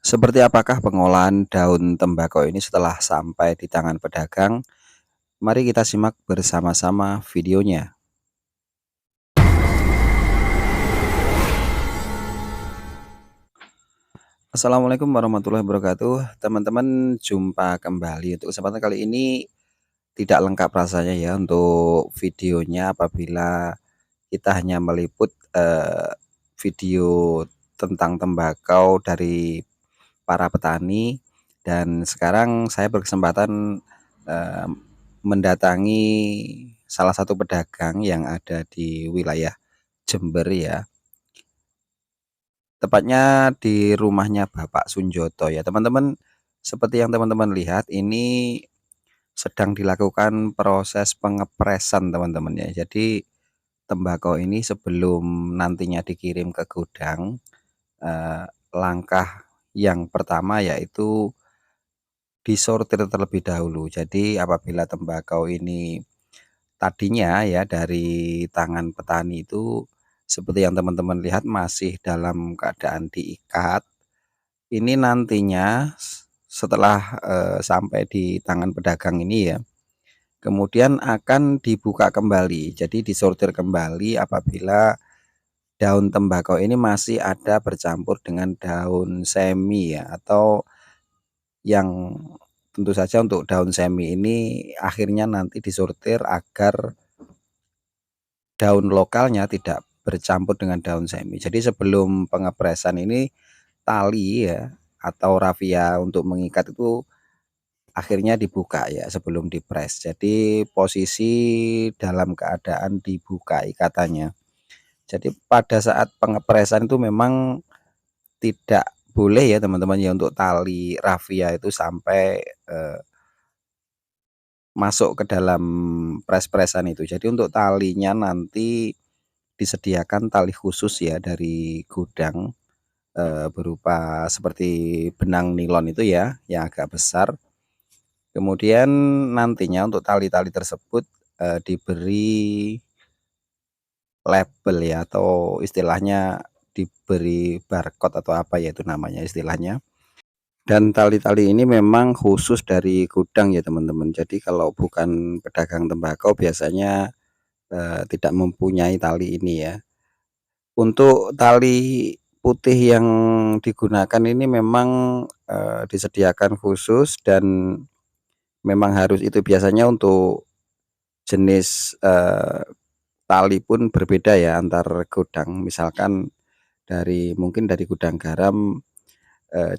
Seperti apakah pengolahan daun tembakau ini setelah sampai di tangan pedagang? Mari kita simak bersama-sama videonya. Assalamualaikum warahmatullahi wabarakatuh. Teman-teman, jumpa kembali. Untuk kesempatan kali ini tidak lengkap rasanya ya untuk videonya apabila kita hanya meliput video tentang tembakau dari para petani. Dan sekarang saya berkesempatan eh, mendatangi salah satu pedagang yang ada di wilayah Jember ya, tepatnya di rumahnya Bapak Sunjoto ya teman-teman. Seperti yang teman-teman lihat, ini sedang dilakukan proses pengepresan teman-teman ya. Jadi tembakau ini sebelum nantinya dikirim ke gudang, langkah yang pertama yaitu disortir terlebih dahulu. Jadi apabila tembakau ini tadinya ya dari tangan petani itu seperti yang teman-teman lihat masih dalam keadaan diikat, ini nantinya setelah sampai di tangan pedagang ini ya, kemudian akan dibuka kembali. Jadi disortir kembali apabila daun tembakau ini masih ada bercampur dengan daun semi ya, atau yang tentu saja untuk daun semi ini akhirnya nanti disortir agar daun lokalnya tidak bercampur dengan daun semi. Jadi sebelum pengepresan ini tali ya atau rafia untuk mengikat itu akhirnya dibuka ya sebelum dipres. Jadi posisi dalam keadaan dibuka ikatannya. Jadi pada saat pengepresan itu memang tidak boleh ya teman-teman ya untuk tali rafia itu sampai masuk ke dalam pres-presan itu. Jadi untuk talinya nanti disediakan tali khusus ya dari gudang, berupa seperti benang nilon itu ya yang agak besar. Kemudian nantinya untuk tali-tali tersebut diberi label ya, atau istilahnya diberi barcode atau apa ya itu namanya istilahnya. Dan tali-tali ini memang khusus dari gudang ya teman-teman. Jadi kalau bukan pedagang tembakau biasanya tidak mempunyai tali ini ya. Untuk tali putih yang digunakan ini memang disediakan khusus, dan memang harus itu biasanya untuk jenis tali pun berbeda ya antar gudang. Misalkan mungkin dari gudang garam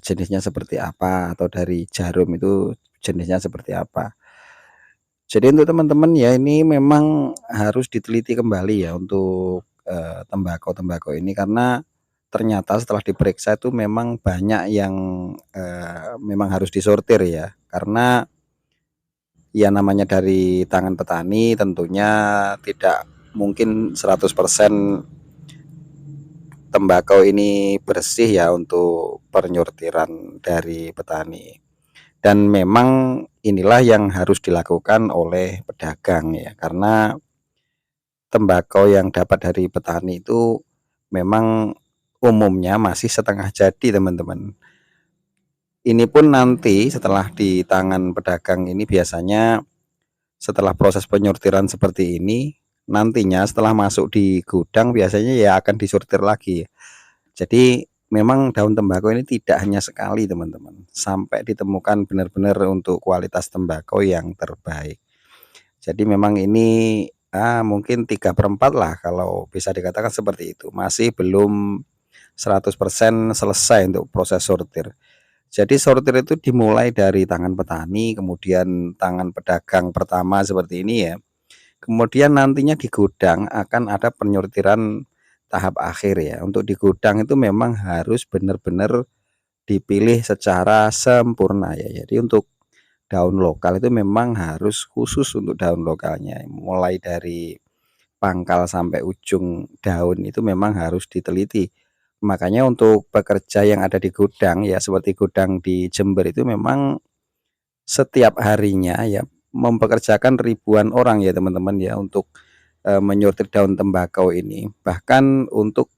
jenisnya seperti apa, atau dari jarum itu jenisnya seperti apa. Jadi untuk teman-teman ya, ini memang harus diteliti kembali ya untuk tembakau-tembakau ini, karena ternyata setelah diperiksa itu memang banyak yang memang harus disortir ya, karena ya namanya dari tangan petani tentunya tidak mungkin 100% tembakau ini bersih ya untuk penyortiran dari petani. Dan memang inilah yang harus dilakukan oleh pedagang ya, karena tembakau yang dapat dari petani itu memang umumnya masih setengah jadi teman-teman. Ini pun nanti setelah di tangan pedagang ini biasanya setelah proses penyortiran seperti ini, nantinya setelah masuk di gudang biasanya ya akan disortir lagi. Jadi memang daun tembakau ini tidak hanya sekali teman-teman, sampai ditemukan benar-benar untuk kualitas tembakau yang terbaik. Jadi memang ini mungkin 3/4 lah kalau bisa dikatakan seperti itu. Masih belum 100% selesai untuk proses sortir. Jadi sortir itu dimulai dari tangan petani, kemudian tangan pedagang pertama seperti ini ya. Kemudian nantinya di gudang akan ada penyortiran tahap akhir ya. Untuk di gudang itu memang harus benar-benar dipilih secara sempurna ya. Jadi untuk daun lokal itu memang harus khusus untuk daun lokalnya. Mulai dari pangkal sampai ujung daun itu memang harus diteliti. Makanya untuk pekerja yang ada di gudang ya, seperti gudang di Jember itu memang setiap harinya ya mempekerjakan ribuan orang ya teman-teman ya untuk menyortir daun tembakau ini. Bahkan untuk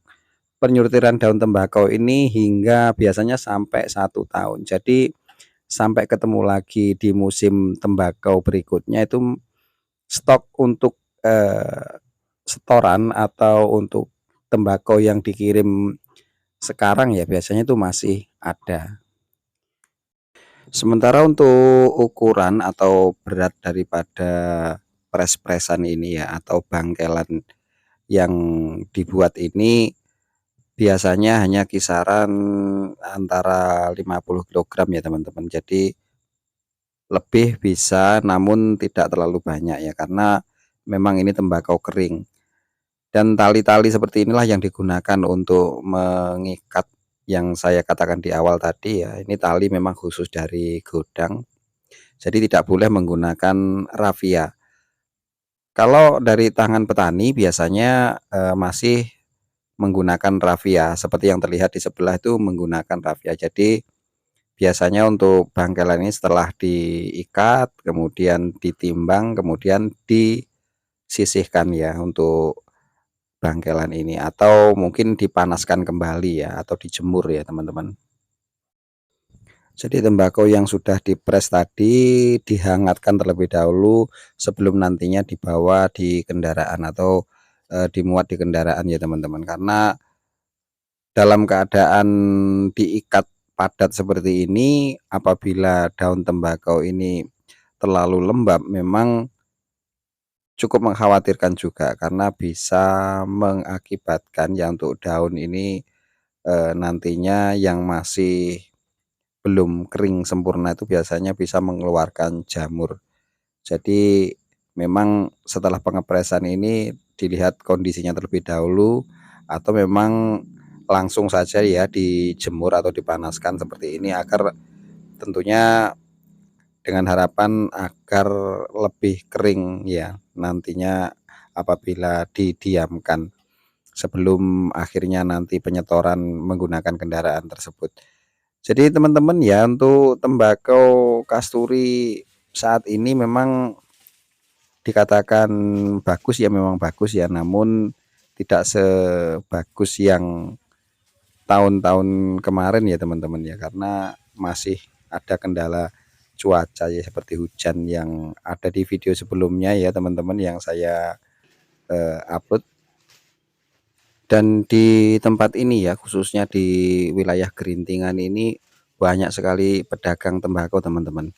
penyurtiran daun tembakau ini hingga biasanya sampai 1 tahun. Jadi sampai ketemu lagi di musim tembakau berikutnya itu stok untuk, setoran atau untuk tembakau yang dikirim sekarang ya biasanya itu masih ada. Sementara untuk ukuran atau berat daripada pres-presan ini ya atau bangkelan yang dibuat ini biasanya hanya kisaran antara 50 kilogram ya teman-teman. Jadi lebih bisa namun tidak terlalu banyak ya karena memang ini tembakau kering. Dan tali-tali seperti inilah yang digunakan untuk mengikat yang saya katakan di awal tadi ya. Ini tali memang khusus dari gudang. Jadi tidak boleh menggunakan rafia. Kalau dari tangan petani biasanya masih menggunakan rafia seperti yang terlihat di sebelah itu menggunakan rafia. Jadi biasanya untuk bangkelan ini setelah diikat, kemudian ditimbang, kemudian disisihkan ya untuk bangkelan ini atau mungkin dipanaskan kembali ya atau dijemur ya teman-teman. Jadi tembakau yang sudah dipres tadi dihangatkan terlebih dahulu sebelum nantinya dibawa di kendaraan atau dimuat di kendaraan ya teman-teman. Karena dalam keadaan diikat padat seperti ini, apabila daun tembakau ini terlalu lembab memang cukup mengkhawatirkan juga karena bisa mengakibatkan ya untuk daun ini nantinya yang masih belum kering sempurna itu biasanya bisa mengeluarkan jamur. Jadi memang setelah pengepresan ini dilihat kondisinya terlebih dahulu atau memang langsung saja ya dijemur atau dipanaskan seperti ini agar tentunya dengan harapan agar lebih kering ya nantinya apabila didiamkan sebelum akhirnya nanti penyetoran menggunakan kendaraan tersebut. Jadi teman-teman ya untuk tembakau kasturi saat ini memang dikatakan bagus ya memang bagus ya namun tidak sebagus yang tahun-tahun kemarin ya teman-teman ya karena masih ada kendala cuaca ya seperti hujan yang ada di video sebelumnya ya teman-teman yang saya upload. Dan di tempat ini ya khususnya di wilayah Gerintingan ini banyak sekali pedagang tembakau teman-teman.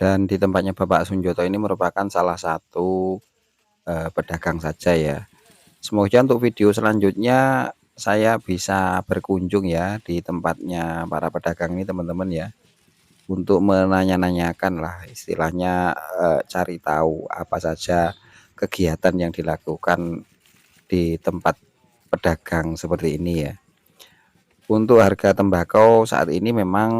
Dan di tempatnya Bapak Sunjoto ini merupakan salah satu pedagang saja ya. Semoga untuk video selanjutnya saya bisa berkunjung ya di tempatnya para pedagang ini teman-teman ya. Untuk menanya-nanyakan lah istilahnya cari tahu apa saja kegiatan yang dilakukan di tempat pedagang seperti ini ya. Untuk harga tembakau saat ini memang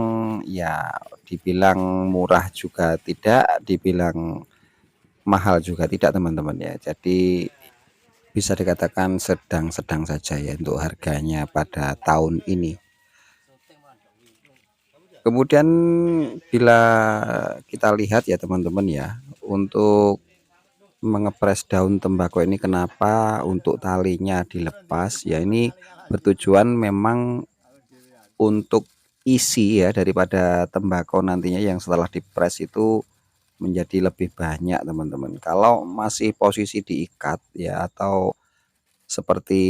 ya dibilang murah juga tidak, dibilang mahal juga tidak teman-teman ya. Jadi bisa dikatakan sedang-sedang saja ya untuk harganya pada tahun ini. Kemudian bila kita lihat ya teman-teman ya, untuk mengepres daun tembakau ini kenapa untuk talinya dilepas ya ini bertujuan memang untuk isi ya daripada tembakau nantinya yang setelah dipres itu menjadi lebih banyak teman-teman. Kalau masih posisi diikat ya atau seperti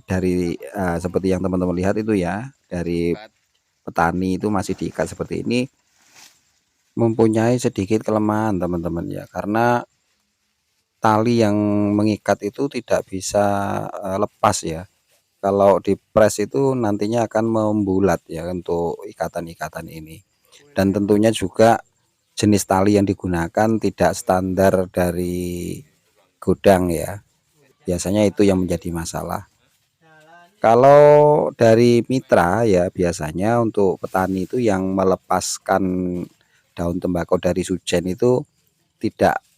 dari seperti yang teman-teman lihat itu ya dari petani itu masih diikat seperti ini mempunyai sedikit kelemahan teman-teman ya karena tali yang mengikat itu tidak bisa lepas ya. Kalau dipres itu nantinya akan membulat ya untuk ikatan-ikatan ini. Dan tentunya juga jenis tali yang digunakan tidak standar dari gudang ya. Biasanya itu yang menjadi masalah. Kalau dari mitra ya biasanya untuk petani itu yang melepaskan daun tembakau dari sujen itu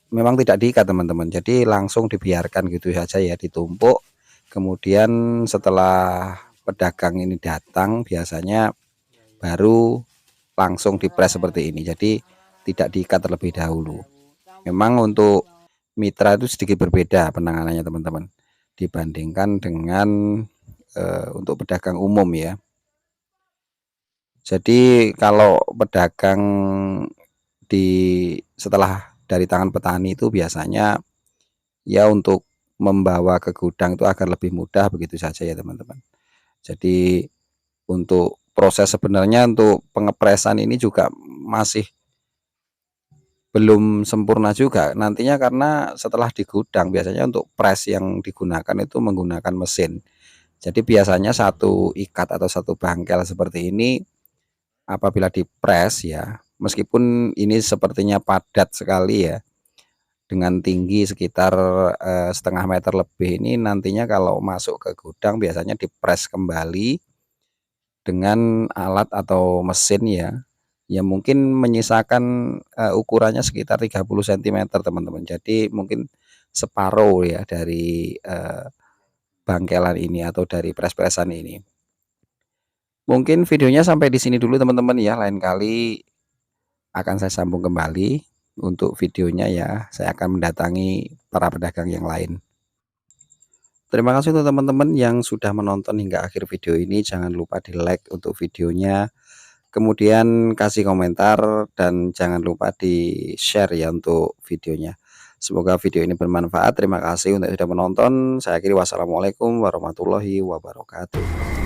memang tidak diikat teman-teman. Jadi langsung dibiarkan gitu saja ya ditumpuk. Kemudian setelah pedagang ini datang biasanya baru langsung dipres seperti ini. Jadi tidak diikat terlebih dahulu. Memang untuk mitra itu sedikit berbeda penanganannya teman-teman dibandingkan dengan untuk pedagang umum ya. Jadi kalau pedagang di setelah dari tangan petani itu biasanya ya untuk membawa ke gudang itu agar lebih mudah begitu saja ya teman-teman. Jadi untuk proses sebenarnya untuk pengepresan ini juga masih belum sempurna juga nantinya, karena setelah di gudang biasanya untuk press yang digunakan itu menggunakan mesin. Jadi biasanya satu ikat atau satu bangkel seperti ini apabila dipres ya, meskipun ini sepertinya padat sekali ya, dengan tinggi sekitar setengah meter lebih, ini nantinya kalau masuk ke gudang biasanya dipres kembali dengan alat atau mesin ya, yang mungkin menyisakan ukurannya sekitar 30 sentimeter teman-teman. Jadi mungkin separuh ya dari bangkelan ini atau dari pres-presan ini. Mungkin videonya sampai di sini dulu teman-teman ya, lain kali akan saya sambung kembali untuk videonya ya. Saya akan mendatangi para pedagang yang lain. Terima kasih untuk teman-teman yang sudah menonton hingga akhir video ini. Jangan lupa di like untuk videonya, kemudian kasih komentar, dan jangan lupa di share ya untuk videonya. Semoga video ini bermanfaat. Terima kasih untuk sudah menonton. Saya akhiri, wassalamualaikum warahmatullahi wabarakatuh.